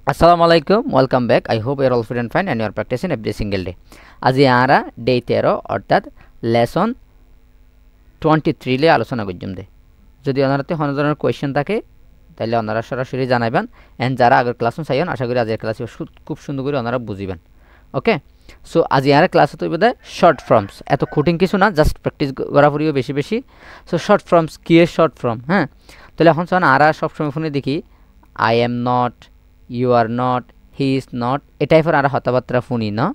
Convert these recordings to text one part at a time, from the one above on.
Assalamualaikum, welcome back. I hope you're all fit and fine and you're practicing every single day. আজি আমরা day 13 অর্থাৎ lesson 23 লে আলোচনা করজম দে। যদি অনারাতে কোনো ধরনের কোয়েশ্চেন থাকে তাহলে অনারা সরাসরি জানাইবেন এন্ড যারা আগের ক্লাসে চাইন আশা করি আজকের ক্লাসে খুব সুন্দর করে অনারা বুঝিবেন। ওকে, সো আজি আর ক্লাস হতে হবে শর্ট ফর্মস, এত কঠিন কিছু না, জাস্ট প্র্যাকটিস করা পড়িও বেশি বেশি। সো শর্ট ফর্মস কি এর শর্ট ফর্ম, হ্যাঁ, তাহলে এখন শোন আর সব সময় ফোনে দেখি I am not, you are not, he is not, এই টাইপের আর কথাবার্তা শুনি না,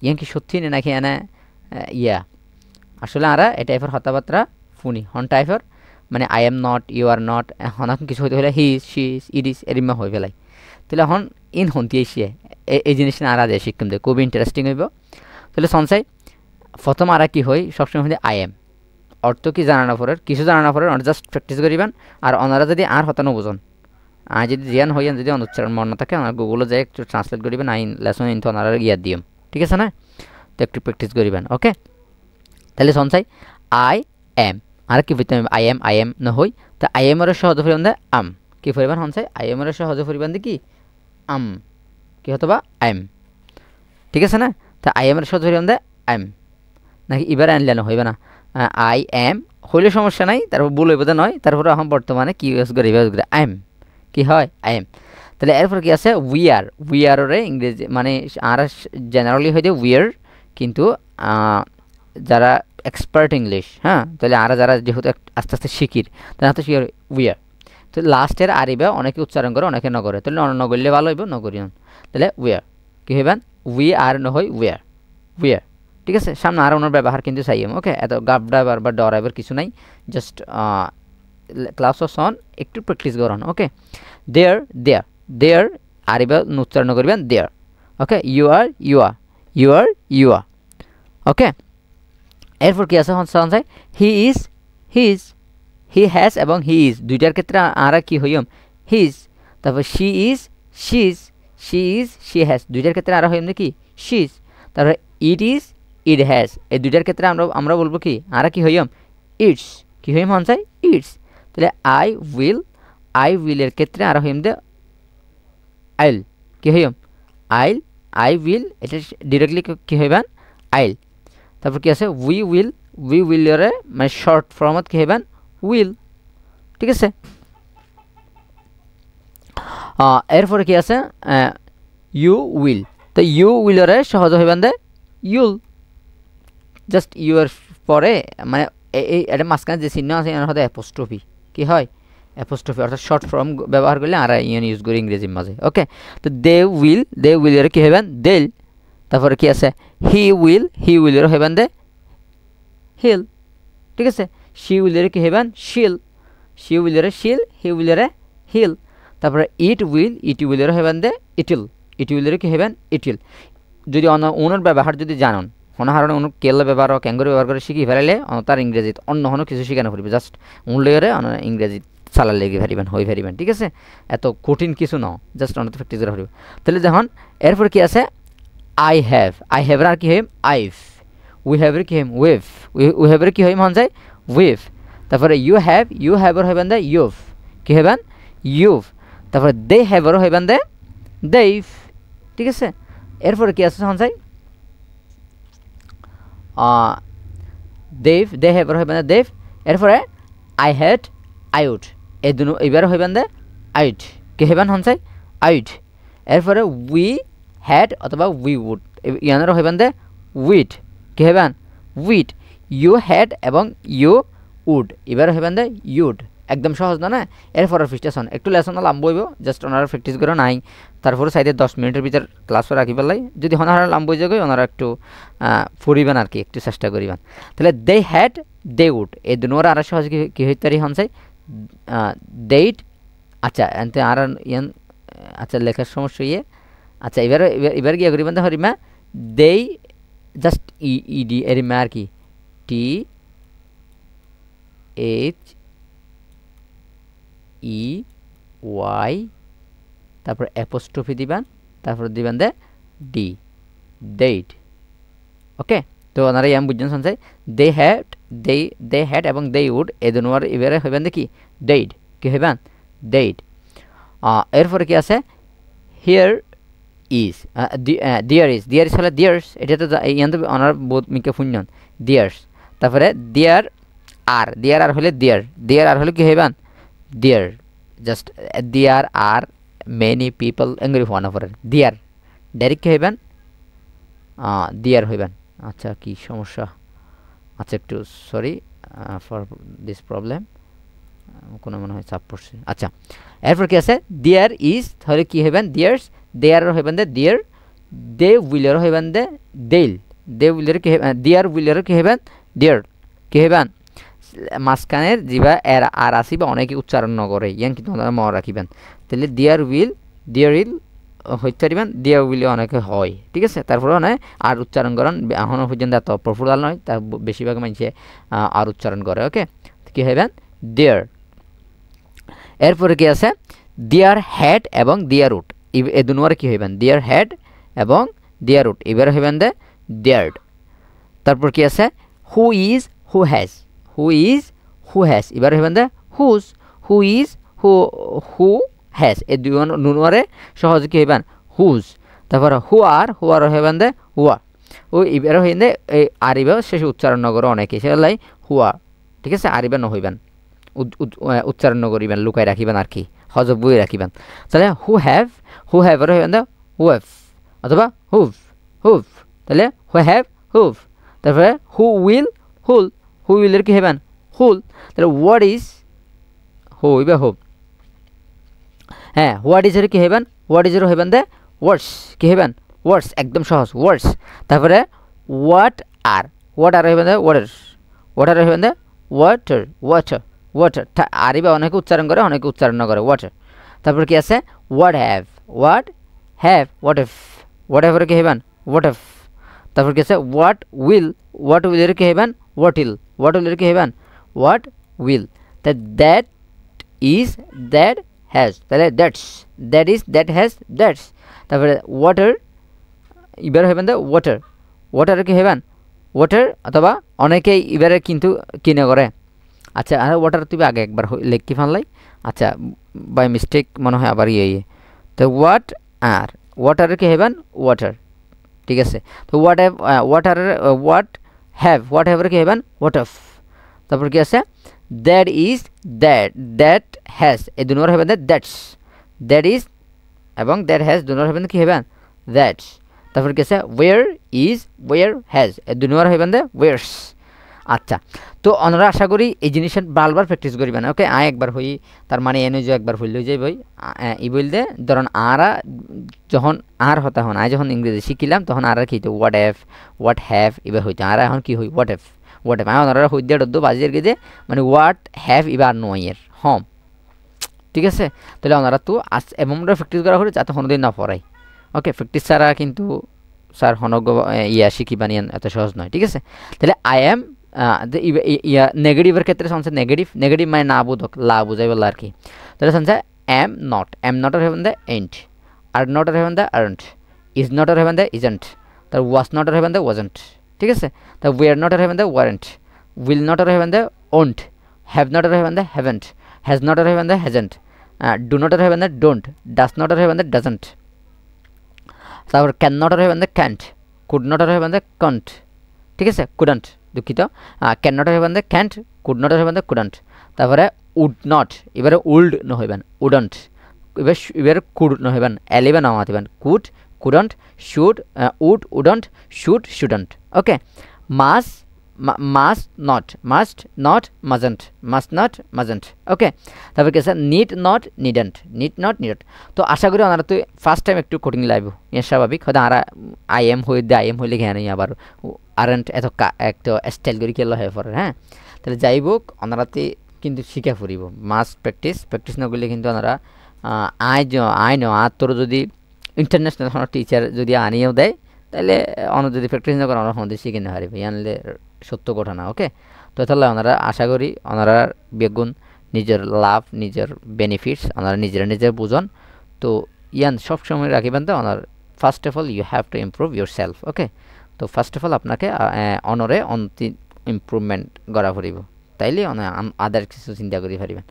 ইয়ান কি সত্যি নাকি এনে ইয়া আসলে আর এই টাইপের কথাবার্তা শুনি হন টাইপের মানে I am not, you are not, এখন কিছু হইতে হলে he is, she is, it is এরিমা হয়ে পেলাই। তাহলে এখন ইন হন্তি এসে এই জিনিসটা আর আজ শিখতাম দে, খুব ইন্টারেস্টিং হইব। তাহলে সনসাই প্রথম আর কি হয় সবসময় হলে আই এম অর্থ কি জানানো পরে কিছু জানানো পরে জাস্ট প্র্যাকটিস করিবেন। আর ওনারা যদি আর হতানো বোঝন আর যদি জ্ঞান হইয়ান যদি অনুচ্চারণ মনে থাকে আমার গুগলে যাই একটু ট্রান্সলেট করিবেন, আইন লেসন ইনতো ওনারা ইয়া দিম, ঠিক আছে না? তো একটু প্র্যাকটিস করিবেন। ওকে, তাহলে সনসাই আই এম আর কি বলতে আই এম না হই, তা আই এম এর সহজ পরিমাণ দে আম কি পরিমাণ হনসাই আই এম এর সহজ পরিমাণ দি কি আম কি হতো বা এম, ঠিক আছে না? তা আই এম এর সহজ পরিমাণ দে এম নাকি এবারে আনলে না হইবে না, আই এম হইলে সমস্যা নাই, তারপর ভুল হইব নয়, তারপরে এখন বর্তমানে কি ইউজ করি আই এম কি হয় আই এম। তাহলে এরপর কি আছে উই আর রে ইংরেজি মানে আর জেনারেলি হয় যে উইয়ার, কিন্তু যারা এক্সপার্ট ইংলিশ, হ্যাঁ, তাহলে আর যারা যেহেতু আস্তে আস্তে শিখির তারা তো শিওর উইয়ার। তো লাস্টের আরিবা অনেকে উচ্চারণ করে অনেকে নগরে, তাহলে নগরলে ভালো হইব নগরিয়ন। তাহলে উইয়ার কি হইবেন উই আর নহয় উইয়ার, ঠিক আছে? সামনে আর ওনার ব্যবহার কিন্তু চাইম। ওকে, এত গাব ড্রাইভার বা ডরাইভার কিছু নাই, জাস্ট ক্লাস অফ সন একটু প্র্যাকটিস করুন। ওকে, দেয়ার আর এবার উচ্চারণ করবেন দেয়ার। ওকে, ইউ আর ওকে, এরপর কি আছে হচ্ছে হি ইজ, হি হ্যাজ এবং হি ইজ দুইটার ক্ষেত্রে আর কি হইম হিজ। তারপর শি ইজ, শি হ্যাজ দুইটার ক্ষেত্রে আর হইম নাকি শিজ। তারপর ইট ইজ, ইট হ্যাজ এই দুইটার ক্ষেত্রে আমরা বলবো কি আর কি হইম ইটস, কি হইম হনসাই ইটস। তাহলে আই উইল এর ক্ষেত্রে আর হইম দে আইল, কি হইম আই উইল, এটা ডিরেক্টলি কি হইবেন আইল। তারপর কি আছে উই উইল এর মানে শর্ট ফর্মত কি হইবেন উইল, ঠিক আছে? এরপরে কি আছে ইউ উইল, তো ইউ উইল এর সহজ হইবেন দে ইউল, জাস্ট ইউ এর পরে মানে এই এটা মাঝখানে যে চিহ্ন আছে এর সাথে অ্যাপোস্ট্রফি কি হয় অ্যাপোস্ট্রফি, অর্থাৎ শর্ট ফর্ম ব্যবহার করলে আর ইয়ান ইউজ করি ইংরেজির মাঝে। ওকে, তো দে উইল এর কি হইবেন দেল। তারপরে কি আছে হি উইল এর হইবেন দে হিল, ঠিক আছে? শি উইল এর কি হইবেন শিল, হি উইল এর হিল। তারপরে ইট উইল এর হইবেন দে ইটিল এর কি হইবেন ইটিল। যদি ওনার ব্যবহার যদি জানুন হনাহারণে অনু কেল ব্যবহার ক্যাঙ্গুরি ব্যবহার করে শিখি ফেলাইলে তার ইংরেজিত অন্য হনো কিছু শিখানো পড়বে, জাস্ট উনলেরে ইংরেজি চালার লেগে ফেরিবেন হয়ে ফেরিবেন, ঠিক আছে? এত কঠিন কিছু ন, জাস্ট অন্য প্র্যাকটিস করা পড়বে। তাহলে দেখুন এরপর কি আছে আই হ্যাভ আর কি হইম আইভ, উই হ্যাভ এর কি হইম ওয়েভ, উই হ্যাভ এর কি হইম হন যায় ওয়েভ। তারপরে ইউ হ্যাভ এর হইবেন দে ইউভ, কি হইবেন ইউভ। তারপরে দে হ্যাভ এর হইবেন দে দেইভ, ঠিক আছে? এরপরে কি আছে হন যায় দে হ্যাভ এর হইবেন দে দেভ। এরপরে আই হ্যাড আইউড এই দুনো এবার হইবেন দে আইড, কি হইবেন হন যায় আইড। এরপরে উই হ্যাড অথবা উই উড ইয়ানের হইবেন দে উইড, কি হইবেন উইড। ইউ হ্যাড এবং ইউ উড এবার হইবেন দে ইউড, একদম সহজ না? এরপরে ফিস্টেশন একটু লেসন লাম্ব হইব, জাস্ট ওনারা প্র্যাকটিস করে নাই, তারপরে সাইডে 10 মিনিটের ভিতর ক্লাস রাখি পেলাই। যদি হনাহারা লাম্ব হয়ে যায় ওনারা একটু পড়িবেন আর কি, একটু চেষ্টা করিবেন। তাহলে দে হ্যাড দে উড এই দুনোর আর সহজ কি হইতে পারি হনসাই দেইড। আচ্ছা এনতে আর ইয়ান আচ্ছা লেখার সমস্যা ইয়ে, আচ্ছা এবার গিয়ে করিবেন দে হরিমা দেই জাস্ট ইডি এরিমা আর কি টি এইচ ই ওয়াই, তারপর অ্যাপোস্ট্রফি দিবেন, তারপর দিবেন দে ডি ডেট। ওকে, তো ওনারা ইয়াম বুঝছেন শুনছে দে হ্যাড এবং দে উড এই দুনোর এবারে হইবেন দেখি ডেট, কি হইবেন ডেট। এরপরে কি আছে হিয়ার ইজ দেয়ার ইজ হলে দেয়ার্স এটা তো ইয়ান তো অনার বোধ মিকে ফুন্যন দেয়ার্স তারপরে দেয়ার আর হলে দেয়ার আর হলে কি হইবান there just there are many people angry হওয়া না পরে দেয়ার ডাইরেক্ট কি হইবান দেয়ার হইবান আচ্ছা কি সমস্যা আচ্ছা একটু সরি ফর দিস প্রবলেম কোনো মনে হয় চাপ পড়ছে আচ্ছা এরপর কি আছে দেয়ার ইজ তাহলে কি হইবেন দেয়ার্স দেয়ার হইবেন দে দেয়ার দে উইলের হইবেন দে দে উইলের কি দেয়ার উইলের কি হইবেন দেয়ার কি হইবেন মাঝখানের জিবা এর আর আসি বা অনেকে উচ্চারণ ন করে ইয়ান কিন্তু আপনারা মনে রাখিবেন তাহলে দেয়ার উইল হইতে পারিবেন দেয়ার উইলে অনেকে হয় ঠিক আছে তারপরে নয় আর উচ্চারণ করেন এখনো পর্যন্ত এত প্রফুলাল নয় তা বেশিরভাগ মানুষে আর উচ্চারণ করে ওকে কি হইবেন দেয়ার এরপরে কি আছে দেয়ার হেড এবং দেয়ার রুট এই দুনোয়ারে কি হইবেন দেয়ার হেড এবং দেয়ার রুট এবারে হইবেন দে দেয়ার্ড তারপর কি আছে হু ইজ হু হ্যাজ এবারে হইবেন দে হু ইজ হু হ্যাজ এই দুনোয়ারে সহজে কি হইবেন হুজ তারপর হু আর হইবেন দে হুয়া ও এবারে হইবেন দে এই আরিবা শেষে উচ্চারণ ন করে অনেকে সেলাই হুয়া ঠিক আছে আরিবা ন হইবেন উচ্চারণ করিবেন লুকাই রাখিবেন আর কি হজব বই রাখিবেন তাহলে হু হ্যাভ আর হইবেন দা হুয়েভ অথবা হুভ তাহলে হু হ্যাভ হুভ তারপরে হু উইলের কি হইবেন হুল তাহলে হোয়াট ইজ হু ইবে হুভ হ্যাঁ হোয়াট ইজের কি হইবেন হোয়াট ইজের হইবেন দে ওয়ার্ডস কি হইবেন ওয়ার্ডস একদম সহজ ওয়ার্ডস তারপরে হোয়াট আর হইবেন দে ওয়াটার হইবেন দে ওয়াটার আরিবা অনেকে উচ্চারণ করে অনেকে উচ্চারণ না করে ওয়াটার তারপর কি আছে হোয়াট হ্যাভ হোয়াট এভার কি হইবেন হোয়াট এফ তারপর কি আছে হোয়াট উইলের কি হইবেন হোয়াট উইলের কি হইবেন what will that is that has তাহলে দ্যাট হ্যাজ দ্যাটস তারপরে ওয়াটার এবারে হইবেন দা ওয়াটার কি হইবেন ওয়াটার অথবা অনেকেই এবারে কিন্তু কিনে করে আচ্ছা আর ওয়াটার তুই আগে একবার লিখি ফানলাই আচ্ছা বাই মিস্টেক মনে হয় আবার তো ওয়াটারের কি হইবেন ওয়াটার ঠিক আছে তো হোয়াট হ্যাভের কি হইবেন হোয়াট অফ তারপর কি আছে দ্যাট হ্যাজ এই দুনোর হইবেন দ্যাট ইজ এবং দ্যাট হ্যাজ দুনোর হইবেন কি হইবেন দ্যাটস তারপর কি আছে ওয়ার হ্যাজ এই দুনোর হইবেন দে ওয়ার্স আচ্ছা তো আমরা আশা করি এই জিনিসটা বারবার প্র্যাকটিস করবেন ওকে একবার হই তার মানে এনে যে একবার হইল যাই বই ই বলতে ধরুন যখন হতা হন যখন ইংরেজি শিখিলাম তখন কি হইতো হোয়াট হ্যাভ এবার হইতো এখন কি হই হোয়াট এফ ওনারা হই দিয়ে ডদ্দ বাজিয়ে গিয়ে মানে হোয়াট হ্যাভ এবার নয়ের হম ঠিক আছে তাহলে ওনারা তো এমন প্র্যাকটিস করা হলে যাতে কোনোদিন না পড়াই ওকে প্র্যাকটিস ছাড়া কিন্তু স্যার হনজ্ঞ শিখি বানিয়ান এত সহজ নয় ঠিক আছে তাহলে আই এম নেগেটিভের ক্ষেত্রে শুনছে নেগেটিভ মানে না বোধক লা বুঝাই বললো আর কি তাহলে শুনছে এম নটের হবেন দে এন্ট আর নটের হবেন দে আর্নট ইজ নটের হবেন দে ইজেন্ট তার ওয়াজ নটের হবেন দে ওয়াজেন্ট ঠিক আছে তা ওয়ার নটের হবেন দে ওয়ারেন্ট উইল নটের হবেন দে ওন্ট হ্যাভ নটের হবেন দে হ্যাভেন্ট হ্যাজ নটের হবেন দে হ্যাজেন্ট ডু নটের হবেন দে ডোন্ট ডাস নটের হবেন দে ডাজেন্ট তারপর ক্যান নটের হবেন দে ক্যান্ট কুড নটের হবেন দে কন্ট ঠিক আছে কুডন্ট দুঃখিত ক্যান নটের হবেন দে ক্যান্ট কুড নটের হবেন দে কুডন্ট তারপরে উড নট এবারে উল্ড ন হইবেন উডন্ট এবারে কুড ন হইবেন এলিভেন নামাত হইবেন could couldn't should wouldn't shouldn't okay must not mustn't okay তারপর কি আছে নিড নট নিডেন্ট তো আশা করি ওনারা তো ফার্স্ট টাইম একটু কোডিং লাইব স্বাভাবিক হয়তো আর আই এম হইলে ঘেনে আবার আরেন্ট একটা স্টাইল করে কেলো হয়ে পড়ে হ্যাঁ তাহলে যাইব ওনারাতে কিন্তু শিখা ফুরিব মাস্ট প্র্যাকটিস না করলে কিন্তু ওনারা আর তোর যদি ইন্টারন্যাশনাল কোনো টিচার যদি আনিয়েও দেয় তাহলে অন্য যদি প্র্যাকটিস না করে আমরা আমাদের শিখে নিতে পারবে আনলে সত্য কথা না ওকে তো তাহলে ওনারা আশা করি ওনারা বেগুন নিজের লাভ নিজের বেনিফিটস ওনারা নিজের বুঝন তো সবসময় রাখিবেন তো ওনার first of all you have to improve yourself okay তো ফার্স্ট অফ অল আপনাকে ইমপ্রুভমেন্ট করা পড়ব তাইলে আদার কিছু চিন্তা করি পারিবেন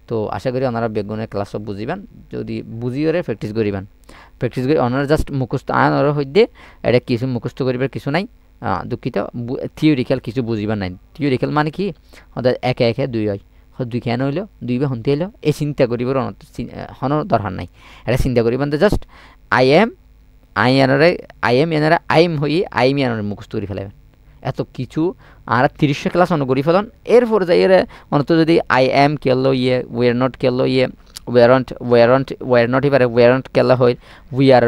তো আশা করি ওনারা বেগুনের ক্লাস সব বুঝিবেন যদি বুঝিওরে প্র্যাকটিস করিবেন প্র্যাকটিস করে ওনারা জাস্ট মুখস্থ আয়নর হইতে এটা কিছু মুখস্থ করিবার কিছু নাই দুঃখিত থিওরিক্যাল কিছু বুঝিবার নাই থিওরিক্যাল মানে কি ওদের একে একে দুই হয় দুই কেন হইলো দুই বা হন্তে হইলো এই চিন্তা করিবার হন দরকার নাই এটা চিন্তা করিবেন just I am I am হই আই এম ইয়ানরে মুখস্থ করে ফেলাবেন এত কিছু আর 30 ক্লাস অন করি ফেলন এরপর যাই অনত যদি আই এম কেলো ইয়ে ওয়ার নট কেলো ইয়ে ওয়ার নট এবারে ওয়ার নট কেলা হয় উই আর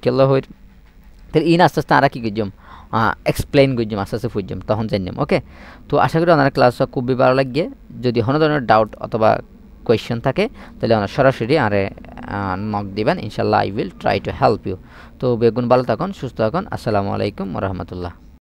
কেলা হয় তাহলে ইন আস্তে আস্তে আর কি করছম এক্সপ্লেইন করছম আস্তে আস্তে ফুটছম তখন জানলাম ওকে তো আশা করি ওনার ক্লাস খুবই ভালো লাগে যদি কোনো ধরনের ডাউট অথবা কোয়েশ্চেন থাকে তাহলে ওনার সরাসরি আরে নক দিবেন ইনশাল্লাহ I will try to help you তো বেগুন ভালো থাকুন সুস্থ থাকুন আসসালামু আলাইকুম ওয়া রাহমাতুল্লাহ